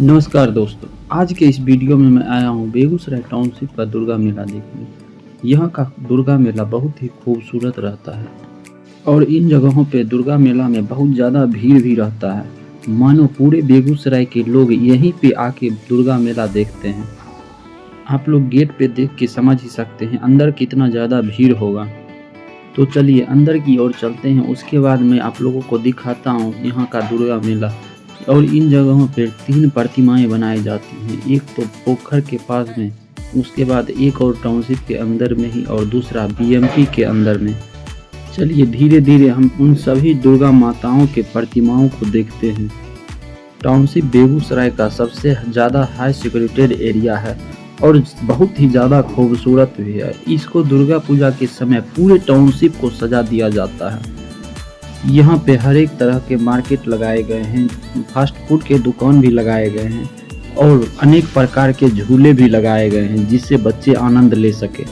नमस्कार दोस्तों, आज के इस वीडियो में मैं आया हूँ बेगूसराय टाउनशिप का दुर्गा मेला देखने। यहाँ का दुर्गा मेला बहुत ही खूबसूरत रहता है और इन जगहों पे दुर्गा मेला में बहुत ज़्यादा भीड़ भी रहता है। मानो पूरे बेगूसराय के लोग यहीं पे आके दुर्गा मेला देखते हैं। आप लोग गेट पे देख के समझ ही सकते हैं अंदर कितना ज़्यादा भीड़ होगा। तो चलिए अंदर की ओर चलते हैं, उसके बाद मैं आप लोगों को दिखाता हूँ यहाँ का दुर्गा मेला। और इन जगहों पर 3 प्रतिमाएं बनाई जाती हैं, एक तो पोखर के पास में, उसके बाद एक और टाउनशिप के अंदर में ही और दूसरा बीएमपी के अंदर में। चलिए धीरे धीरे हम उन सभी दुर्गा माताओं के प्रतिमाओं को देखते हैं। टाउनशिप बेगूसराय का सबसे ज़्यादा हाई सिक्योरिटेड एरिया है और बहुत ही ज़्यादा खूबसूरत भी है। इसको दुर्गा पूजा के समय पूरे टाउनशिप को सजा दिया जाता है। यहाँ पे हर एक तरह के मार्केट लगाए गए हैं, फास्ट फूड के दुकान भी लगाए गए हैं और अनेक प्रकार के झूले भी लगाए गए हैं जिससे बच्चे आनंद ले सके।